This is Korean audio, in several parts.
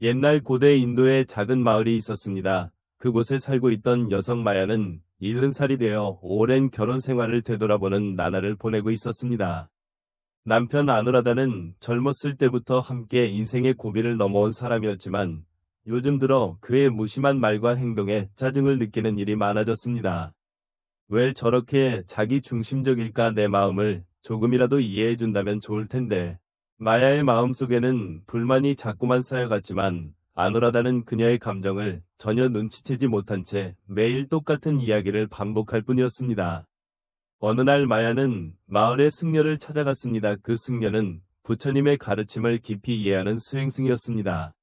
옛날 고대 인도에 작은 마을이 있었습니다. 그곳에 살고 있던 여성 마야는 70살이 되어 오랜 결혼 생활을 되돌아보는 나날을 보내고 있었습니다. 남편 아누라다는 젊었을 때부터 함께 인생의 고비를 넘어온 사람이었지만 요즘 들어 그의 무심한 말과 행동에 짜증을 느끼는 일이 많아졌습니다. 왜 저렇게 자기 중심적일까? 내 마음을 조금이라도 이해해준다면 좋을 텐데. 마야의 마음속에는 불만이 자꾸만 쌓여갔지만 아누라다는 그녀의 감정을 전혀 눈치채지 못한 채 매일 똑같은 이야기를 반복할 뿐이었습니다. 어느 날 마야는 마을의 승려를 찾아갔습니다. 그 승려는 부처님의 가르침을 깊이 이해하는 수행승이었습니다.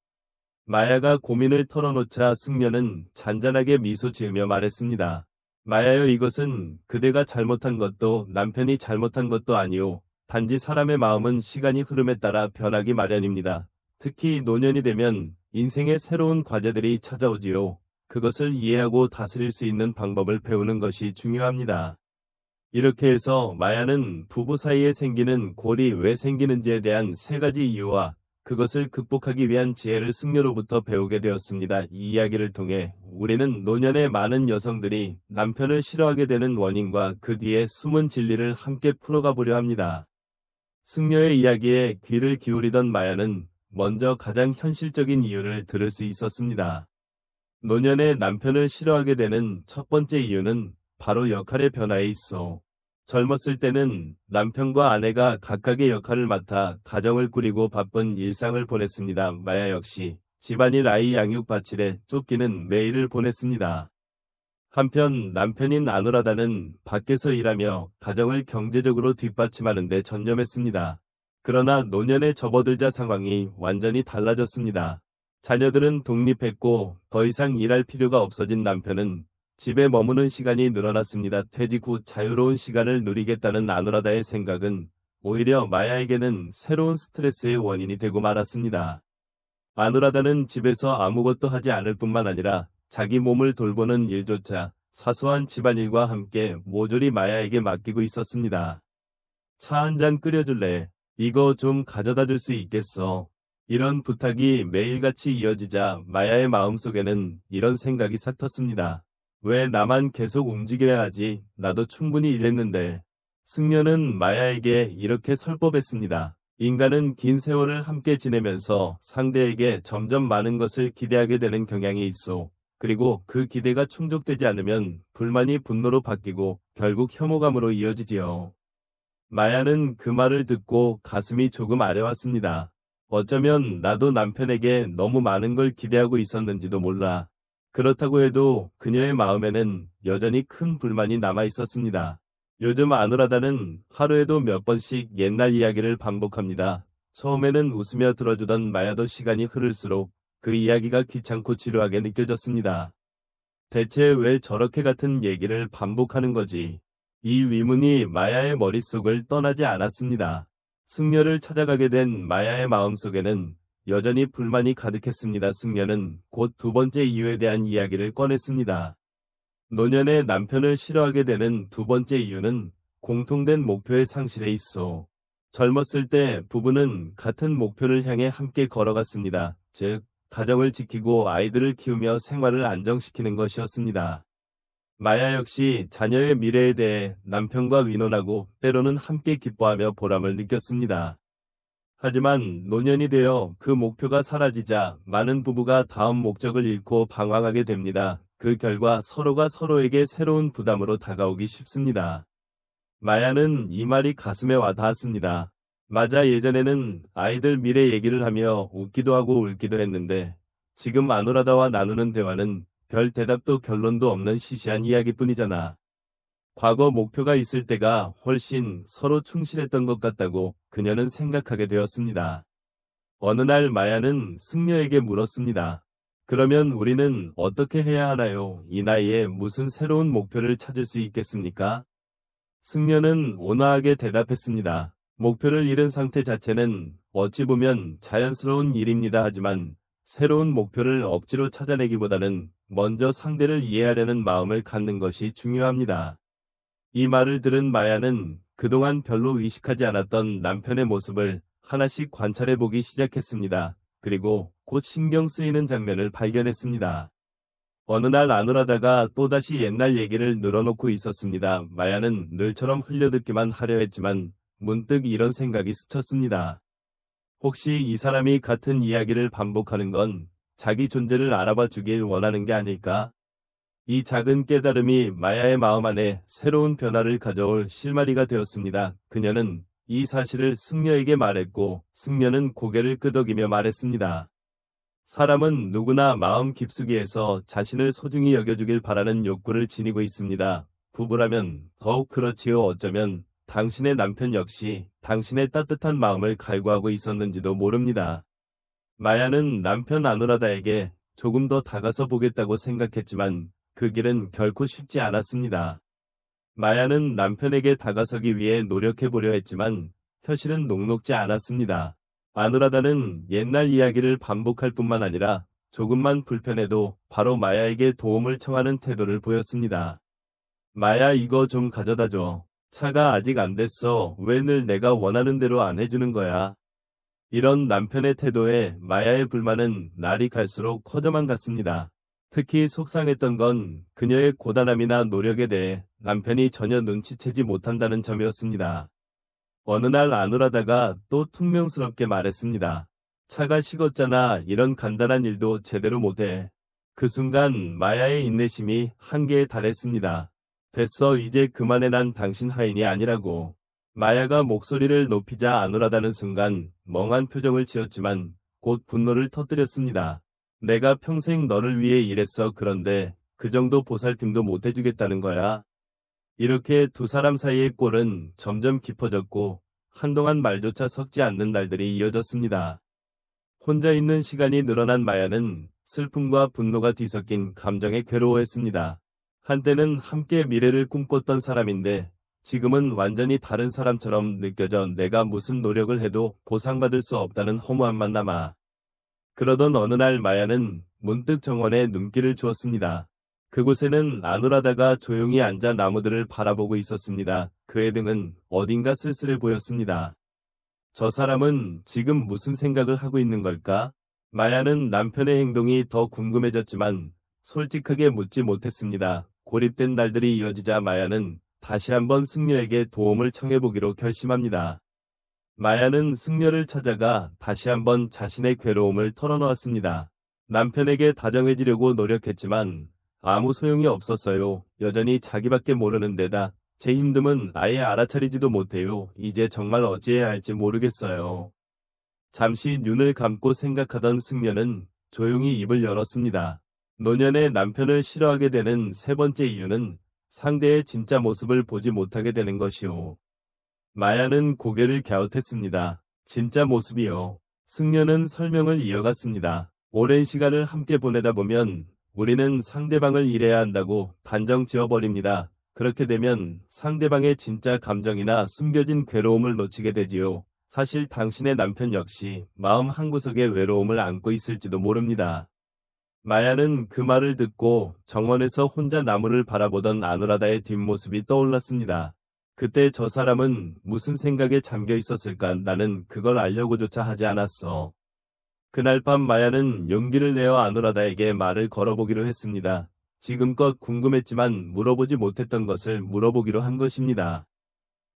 마야가 고민을 털어놓자 승려는 잔잔하게 미소 지으며 말했습니다. 마야여, 이것은 그대가 잘못한 것도 남편이 잘못한 것도 아니오. 단지 사람의 마음은 시간이 흐름에 따라 변하기 마련입니다. 특히 노년이 되면 인생의 새로운 과제들이 찾아오지요. 그것을 이해하고 다스릴 수 있는 방법을 배우는 것이 중요합니다. 이렇게 해서 마야는 부부 사이에 생기는 골이 왜 생기는지에 대한 3가지 이유와 그것을 극복하기 위한 지혜를 승려로부터 배우게 되었습니다. 이 이야기를 통해 우리는 노년의 많은 여성들이 남편을 싫어하게 되는 원인과 그 뒤에 숨은 진리를 함께 풀어가 보려 합니다. 승려의 이야기에 귀를 기울이던 마야는 먼저 가장 현실적인 이유를 들을 수 있었습니다. 노년의 남편을 싫어하게 되는 첫 번째 이유는 바로 역할의 변화에 있어. 젊었을 때는 남편과 아내가 각각의 역할을 맡아 가정을 꾸리고 바쁜 일상을 보냈습니다. 마야 역시 집안일, 아이 양육 바칠에 쫓기는 매일을 보냈습니다. 한편 남편인 아누라다는 밖에서 일하며 가정을 경제적으로 뒷받침하는 데 전념했습니다. 그러나 노년에 접어들자 상황이 완전히 달라졌습니다. 자녀들은 독립했고 더 이상 일할 필요가 없어진 남편은 집에 머무는 시간이 늘어났습니다. 퇴직 후 자유로운 시간을 누리겠다는 아누라다의 생각은 오히려 마야에게는 새로운 스트레스의 원인이 되고 말았습니다. 아누라다는 집에서 아무것도 하지 않을 뿐만 아니라 자기 몸을 돌보는 일조차 사소한 집안일과 함께 모조리 마야에게 맡기고 있었습니다. 차 한 잔 끓여줄래? 이거 좀 가져다 줄 수 있겠어? 이런 부탁이 매일같이 이어지자 마야의 마음속에는 이런 생각이 싹 텄습니다. 왜 나만 계속 움직여야 하지? 나도 충분히 일했는데. 승려는 마야에게 이렇게 설법했습니다. 인간은 긴 세월을 함께 지내면서 상대에게 점점 많은 것을 기대하게 되는 경향이 있어. 그리고 그 기대가 충족되지 않으면 불만이 분노로 바뀌고 결국 혐오감으로 이어지지요. 마야는 그 말을 듣고 가슴이 조금 아려왔습니다. 어쩌면 나도 남편에게 너무 많은 걸 기대하고 있었는지도 몰라. 그렇다고 해도 그녀의 마음에는 여전히 큰 불만이 남아 있었습니다. 요즘 아누라다는 하루에도 몇 번씩 옛날 이야기를 반복합니다. 처음에는 웃으며 들어주던 마야도 시간이 흐를수록 그 이야기가 귀찮고 지루하게 느껴졌습니다. 대체 왜 저렇게 같은 얘기를 반복하는 거지? 이 의문이 마야의 머릿속을 떠나지 않았습니다. 승려를 찾아가게 된 마야의 마음속에는 여전히 불만이 가득했습니다. 승려는 곧 2번째 이유에 대한 이야기를 꺼냈습니다. 노년의 남편을 싫어하게 되는 2번째 이유는 공통된 목표의 상실에 있어. 젊었을 때 부부는 같은 목표를 향해 함께 걸어갔습니다. 즉, 가정을 지키고 아이들을 키우며 생활을 안정시키는 것이었습니다. 마야 역시 자녀의 미래에 대해 남편과 의논하고 때로는 함께 기뻐하며 보람을 느꼈습니다. 하지만 노년이 되어 그 목표가 사라지자 많은 부부가 다음 목적을 잃고 방황하게 됩니다. 그 결과 서로가 서로에게 새로운 부담으로 다가오기 쉽습니다. 마야는 이 말이 가슴에 와 닿았습니다. 맞아, 예전에는 아이들 미래 얘기를 하며 웃기도 하고 울기도 했는데 지금 아누라다와 나누는 대화는 별 대답도 결론도 없는 시시한 이야기뿐이잖아. 과거 목표가 있을 때가 훨씬 서로 충실했던 것 같다고 그녀는 생각하게 되었습니다. 어느 날 마야는 승려에게 물었습니다. 그러면 우리는 어떻게 해야 하나요? 이 나이에 무슨 새로운 목표를 찾을 수 있겠습니까? 승려는 온화하게 대답했습니다. 목표를 잃은 상태 자체는 어찌 보면 자연스러운 일입니다. 하지만 새로운 목표를 억지로 찾아내기보다는 먼저 상대를 이해하려는 마음을 갖는 것이 중요합니다. 이 말을 들은 마야는 그동안 별로 의식하지 않았던 남편의 모습을 하나씩 관찰해 보기 시작했습니다. 그리고 곧 신경 쓰이는 장면을 발견했습니다. 어느 날 아누라다가 또다시 옛날 얘기를 늘어놓고 있었습니다. 마야는 늘처럼 흘려듣기만 하려 했지만 문득 이런 생각이 스쳤습니다. 혹시 이 사람이 같은 이야기를 반복하는 건 자기 존재를 알아봐 주길 원하는 게 아닐까? 이 작은 깨달음이 마야의 마음 안에 새로운 변화를 가져올 실마리가 되었습니다. 그녀는 이 사실을 승려에게 말했고 승려는 고개를 끄덕이며 말했습니다. 사람은 누구나 마음 깊숙이에서 자신을 소중히 여겨주길 바라는 욕구를 지니고 있습니다. 부부라면 더욱 그렇지요. 어쩌면 당신의 남편 역시 당신의 따뜻한 마음을 갈구하고 있었는지도 모릅니다. 마야는 남편 아누라다에게 조금 더 다가서 보겠다고 생각했지만 그 길은 결코 쉽지 않았습니다. 마야는 남편에게 다가서기 위해 노력해보려 했지만 현실은 녹록지 않았습니다. 아누라다는 옛날 이야기를 반복할 뿐만 아니라 조금만 불편해도 바로 마야에게 도움을 청하는 태도를 보였습니다. 마야, 이거 좀 가져다줘. 차가 아직 안 됐어. 왜 늘 내가 원하는 대로 안 해주는 거야? 이런 남편의 태도에 마야의 불만은 날이 갈수록 커져만 갔습니다. 특히 속상했던 건 그녀의 고단함이나 노력에 대해 남편이 전혀 눈치채지 못한다는 점이었습니다. 어느 날 아누라다가 또 퉁명스럽게 말했습니다. 차가 식었잖아. 이런 간단한 일도 제대로 못해. 그 순간 마야의 인내심이 한계에 달했습니다. 됐어. 이제 그만해. 난 당신 하인이 아니라고. 마야가 목소리를 높이자 아누라다는 순간 멍한 표정을 지었지만 곧 분노를 터뜨렸습니다. 내가 평생 너를 위해 일했어. 그런데 그 정도 보살핌도 못 해주겠다는 거야. 이렇게 두 사람 사이의 꼴은 점점 깊어졌고 한동안 말조차 섞지 않는 날들이 이어졌습니다. 혼자 있는 시간이 늘어난 마야는 슬픔과 분노가 뒤섞인 감정에 괴로워했습니다. 한때는 함께 미래를 꿈꿨던 사람인데 지금은 완전히 다른 사람처럼 느껴져 내가 무슨 노력을 해도 보상받을 수 없다는 허무함만 남아. 그러던 어느 날 마야는 문득 정원에 눈길을 주었습니다. 그곳에는 아누라다가 조용히 앉아 나무들을 바라보고 있었습니다. 그의 등은 어딘가 쓸쓸해 보였습니다. 저 사람은 지금 무슨 생각을 하고 있는 걸까? 마야는 남편의 행동이 더 궁금해졌지만 솔직하게 묻지 못했습니다. 고립된 날들이 이어지자 마야는 다시 한번 승려에게 도움을 청해보기로 결심합니다. 마야는 승려를 찾아가 다시 한번 자신의 괴로움을 털어놓았습니다. 남편에게 다정해지려고 노력했지만 아무 소용이 없었어요. 여전히 자기밖에 모르는 데다 제 힘듦은 아예 알아차리지도 못해요. 이제 정말 어찌해야 할지 모르겠어요. 잠시 눈을 감고 생각하던 승려는 조용히 입을 열었습니다. 노년의 남편을 싫어하게 되는 세 번째 이유는 상대의 진짜 모습을 보지 못하게 되는 것이요. 마야는 고개를 갸웃했습니다. 진짜 모습이요. 승려는 설명을 이어갔습니다. 오랜 시간을 함께 보내다 보면 우리는 상대방을 잃어야 한다고 단정 지어버립니다. 그렇게 되면 상대방의 진짜 감정이나 숨겨진 괴로움을 놓치게 되지요. 사실 당신의 남편 역시 마음 한구석에 외로움을 안고 있을지도 모릅니다. 마야는 그 말을 듣고 정원에서 혼자 나무를 바라보던 아누라다의 뒷모습이 떠올랐습니다. 그때 저 사람은 무슨 생각에 잠겨 있었을까? 나는 그걸 알려고조차 하지 않았어. 그날 밤 마야는 용기를 내어 아누라다에게 말을 걸어보기로 했습니다. 지금껏 궁금했지만 물어보지 못했던 것을 물어보기로 한 것입니다.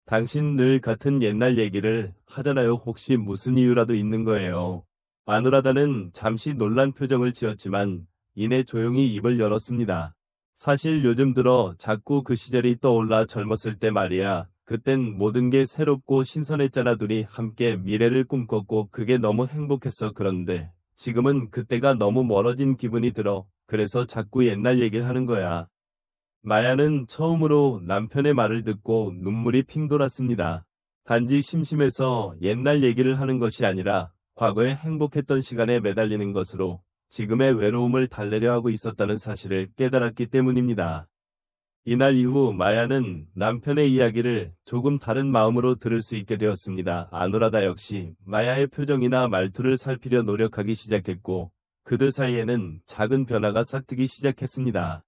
당신 늘 같은 옛날 얘기를 하잖아요. 혹시 무슨 이유라도 있는 거예요? 아누라다는 잠시 놀란 표정을 지었지만 이내 조용히 입을 열었습니다. 사실 요즘 들어 자꾸 그 시절이 떠올라. 젊었을 때 말이야. 그땐 모든 게 새롭고 신선했잖아. 둘이 함께 미래를 꿈꿨고 그게 너무 행복했어. 그런데 지금은 그때가 너무 멀어진 기분이 들어. 그래서 자꾸 옛날 얘기를 하는 거야. 마야는 처음으로 남편의 말을 듣고 눈물이 핑 돌았습니다. 단지 심심해서 옛날 얘기를 하는 것이 아니라 과거에 행복했던 시간에 매달리는 것으로 지금의 외로움을 달래려 하고 있었다는 사실을 깨달았기 때문입니다. 이날 이후 마야는 남편의 이야기를 조금 다른 마음으로 들을 수 있게 되었습니다. 아누라다 역시 마야의 표정이나 말투를 살피려 노력하기 시작했고 그들 사이에는 작은 변화가 싹트기 시작했습니다.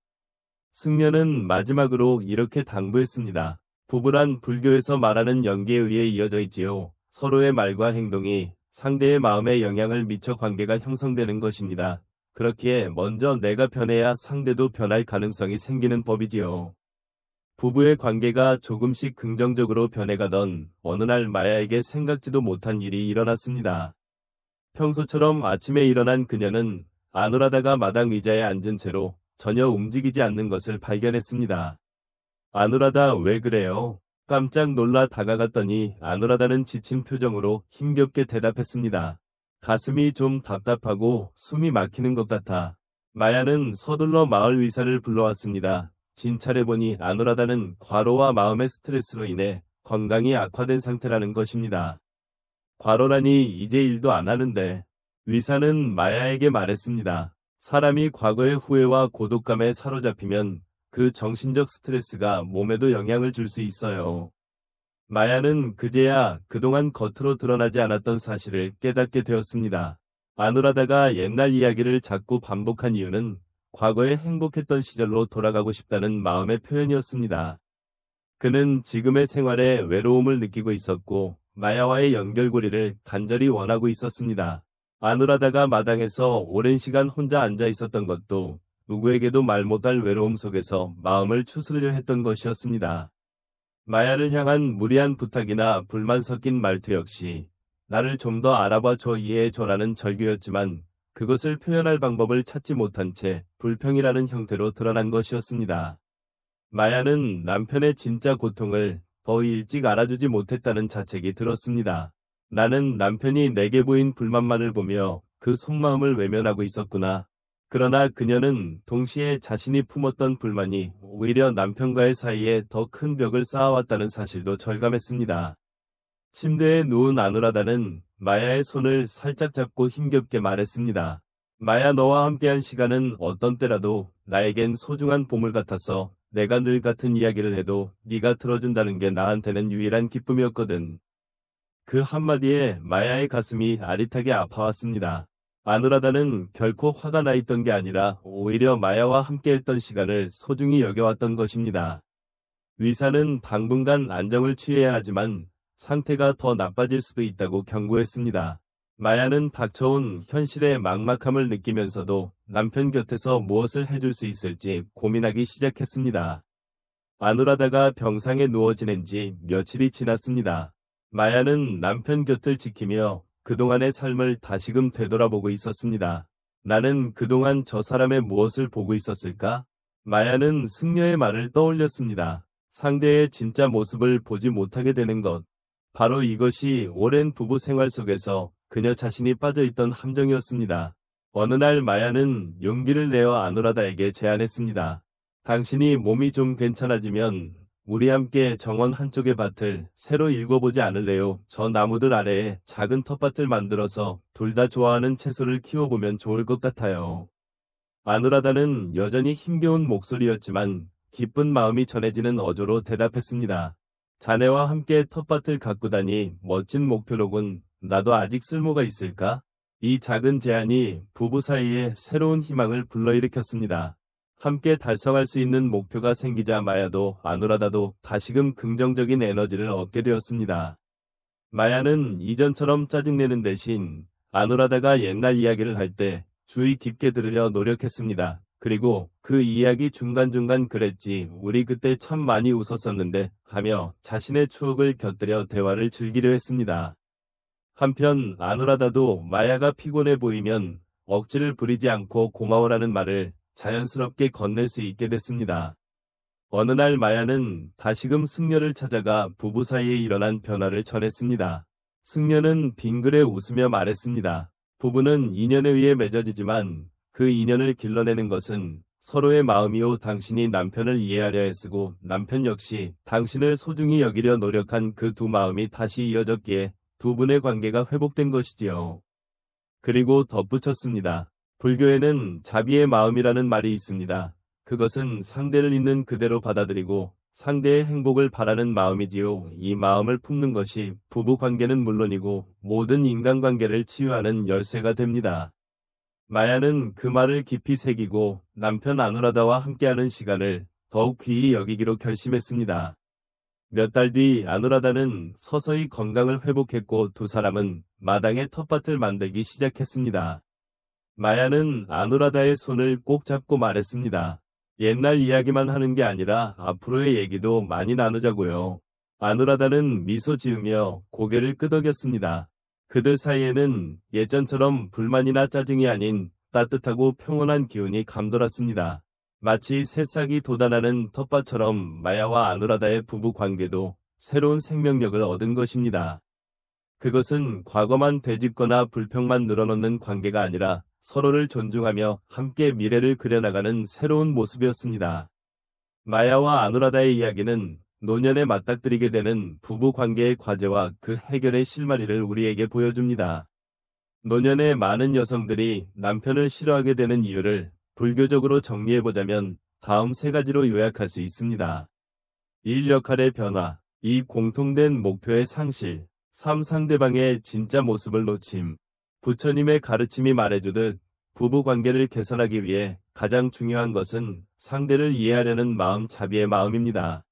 승려는 마지막으로 이렇게 당부했습니다. 부부란 불교에서 말하는 연계에 의해 이어져 있지요. 서로의 말과 행동이 상대의 마음에 영향을 미쳐 관계가 형성되는 것입니다. 그렇기에 먼저 내가 변해야 상대도 변할 가능성이 생기는 법이지요. 부부의 관계가 조금씩 긍정적으로 변해가던 어느 날 마야에게 생각지도 못한 일이 일어났습니다. 평소처럼 아침에 일어난 그녀는 아누라다가 마당 의자에 앉은 채로 전혀 움직이지 않는 것을 발견했습니다. 아누라다, 왜 그래요? 깜짝 놀라 다가갔더니 아누라다는 지친 표정으로 힘겹게 대답했습니다. 가슴이 좀 답답하고 숨이 막히는 것 같아. 마야는 서둘러 마을 의사를 불러왔습니다. 진찰해보니 아누라다는 과로와 마음의 스트레스로 인해 건강이 악화된 상태라는 것입니다. 과로라니 이제 일도 안 하는데. 의사는 마야에게 말했습니다. 사람이 과거의 후회와 고독감에 사로잡히면 그 정신적 스트레스가 몸에도 영향을 줄 수 있어요. 마야는 그제야 그동안 겉으로 드러나지 않았던 사실을 깨닫게 되었습니다. 아누라다가 옛날 이야기를 자꾸 반복한 이유는 과거에 행복했던 시절로 돌아가고 싶다는 마음의 표현이었습니다. 그는 지금의 생활에 외로움을 느끼고 있었고 마야와의 연결고리를 간절히 원하고 있었습니다. 아누라다가 마당에서 오랜 시간 혼자 앉아 있었던 것도 누구에게도 말 못할 외로움 속에서 마음을 추스르려 했던 것이었습니다. 마야를 향한 무리한 부탁이나 불만 섞인 말투 역시 나를 좀 더 알아봐 줘, 이해해 줘라는 절규였지만 그것을 표현할 방법을 찾지 못한 채 불평이라는 형태로 드러난 것이었습니다. 마야는 남편의 진짜 고통을 더 일찍 알아주지 못했다는 자책이 들었습니다. 나는 남편이 내게 보인 불만만을 보며 그 속마음을 외면하고 있었구나. 그러나 그녀는 동시에 자신이 품었던 불만이 오히려 남편과의 사이에 더 큰 벽을 쌓아왔다는 사실도 절감했습니다. 침대에 누운 아누라다는 마야의 손을 살짝 잡고 힘겹게 말했습니다. 마야, 너와 함께한 시간은 어떤 때라도 나에겐 소중한 보물 같았어. 내가 늘 같은 이야기를 해도 네가 들어준다는 게 나한테는 유일한 기쁨이었거든. 그 한마디에 마야의 가슴이 아릿하게 아파왔습니다. 아누라다는 결코 화가 나 있던 게 아니라 오히려 마야와 함께했던 시간을 소중히 여겨왔던 것입니다. 의사는 당분간 안정을 취해야 하지만 상태가 더 나빠질 수도 있다고 경고했습니다. 마야는 닥쳐온 현실의 막막함을 느끼면서도 남편 곁에서 무엇을 해줄 수 있을지 고민하기 시작했습니다. 아누라다가 병상에 누워 지낸 지 며칠이 지났습니다. 마야는 남편 곁을 지키며 그동안의 삶을 다시금 되돌아보고 있었습니다. 나는 그동안 저 사람의 무엇을 보고 있었을까? 마야는 승려의 말을 떠올렸습니다. 상대의 진짜 모습을 보지 못하게 되는 것. 바로 이것이 오랜 부부 생활 속에서 그녀 자신이 빠져있던 함정이었습니다. 어느 날 마야는 용기를 내어 아누라다에게 제안했습니다. 당신이 몸이 좀 괜찮아지면 우리 함께 정원 한쪽의 밭을 새로 일궈보지 않을래요? 저 나무들 아래에 작은 텃밭을 만들어서 둘 다 좋아하는 채소를 키워보면 좋을 것 같아요. 아누라다는 여전히 힘겨운 목소리였지만 기쁜 마음이 전해지는 어조로 대답했습니다. 자네와 함께 텃밭을 가꾸다니 멋진 목표로군. 나도 아직 쓸모가 있을까? 이 작은 제안이 부부 사이에 새로운 희망을 불러일으켰습니다. 함께 달성할 수 있는 목표가 생기자 마야도 아누라다도 다시금 긍정적인 에너지를 얻게 되었습니다. 마야는 이전처럼 짜증내는 대신 아누라다가 옛날 이야기를 할 때 주의 깊게 들으려 노력했습니다. 그리고 그 이야기 중간중간 그랬지, 우리 그때 참 많이 웃었었는데 하며 자신의 추억을 곁들여 대화를 즐기려 했습니다. 한편 아누라다도 마야가 피곤해 보이면 억지를 부리지 않고 고마워라는 말을 자연스럽게 건넬 수 있게 됐습니다. 어느 날 마야는 다시금 승려를 찾아가 부부 사이에 일어난 변화를 전했습니다. 승려는 빙그레 웃으며 말했습니다. 부부는 인연에 의해 맺어지지만 그 인연을 길러내는 것은 서로의 마음이요, 당신이 남편을 이해하려 애쓰고 남편 역시 당신을 소중히 여기려 노력한 그 두 마음이 다시 이어졌기에 두 분의 관계가 회복된 것이지요. 그리고 덧붙였습니다. 불교에는 자비의 마음이라는 말이 있습니다. 그것은 상대를 있는 그대로 받아들이고 상대의 행복을 바라는 마음이지요. 이 마음을 품는 것이 부부관계는 물론이고 모든 인간관계를 치유하는 열쇠가 됩니다. 마야는 그 말을 깊이 새기고 남편 아누라다와 함께하는 시간을 더욱 귀히 여기기로 결심했습니다. 몇 달 뒤 아누라다는 서서히 건강을 회복했고 두 사람은 마당에 텃밭을 만들기 시작했습니다. 마야는 아누라다의 손을 꼭 잡고 말했습니다. 옛날 이야기만 하는 게 아니라 앞으로의 얘기도 많이 나누자고요. 아누라다는 미소 지으며 고개를 끄덕였습니다. 그들 사이에는 예전처럼 불만이나 짜증이 아닌 따뜻하고 평온한 기운이 감돌았습니다. 마치 새싹이 돋아나는 텃밭처럼 마야와 아누라다의 부부 관계도 새로운 생명력을 얻은 것입니다. 그것은 과거만 되짚거나 불평만 늘어놓는 관계가 아니라 서로를 존중하며 함께 미래를 그려나가는 새로운 모습이었습니다. 마야와 아누라다의 이야기는 노년에 맞닥뜨리게 되는 부부 관계의 과제와 그 해결의 실마리를 우리에게 보여줍니다. 노년에 많은 여성들이 남편을 싫어하게 되는 이유를 불교적으로 정리해보자면 다음 세 가지로 요약할 수 있습니다. 1. 역할의 변화. 2. 공통된 목표의 상실. 3. 상대방의 진짜 모습을 놓침. 부처님의 가르침이 말해주듯 부부관계를 개선하기 위해 가장 중요한 것은 상대를 이해하려는 마음, 자비의 마음입니다.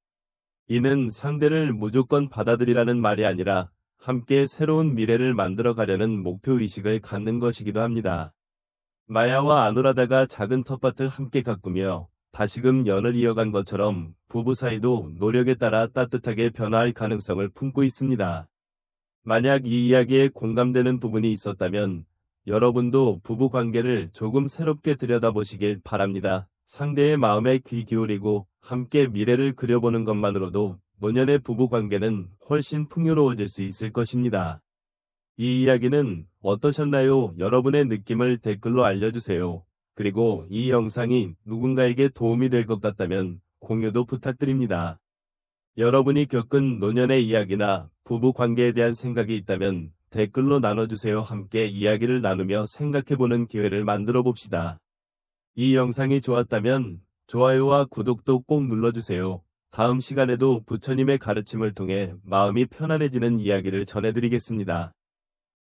이는 상대를 무조건 받아들이라는 말이 아니라 함께 새로운 미래를 만들어 가려는 목표의식을 갖는 것이기도 합니다. 마야와 아누라다가 작은 텃밭을 함께 가꾸며 다시금 연을 이어간 것처럼 부부 사이도 노력에 따라 따뜻하게 변화할 가능성을 품고 있습니다. 만약 이 이야기에 공감되는 부분이 있었다면 여러분도 부부 관계를 조금 새롭게 들여다보시길 바랍니다. 상대의 마음에 귀 기울이고 함께 미래를 그려보는 것만으로도 노년의 부부 관계는 훨씬 풍요로워질 수 있을 것입니다. 이 이야기는 어떠셨나요? 여러분의 느낌을 댓글로 알려주세요. 그리고 이 영상이 누군가에게 도움이 될 것 같다면 공유도 부탁드립니다. 여러분이 겪은 노년의 이야기나 부부 관계에 대한 생각이 있다면 댓글로 나눠주세요. 함께 이야기를 나누며 생각해보는 기회를 만들어 봅시다. 이 영상이 좋았다면 좋아요와 구독도 꼭 눌러주세요. 다음 시간에도 부처님의 가르침을 통해 마음이 편안해지는 이야기를 전해드리겠습니다.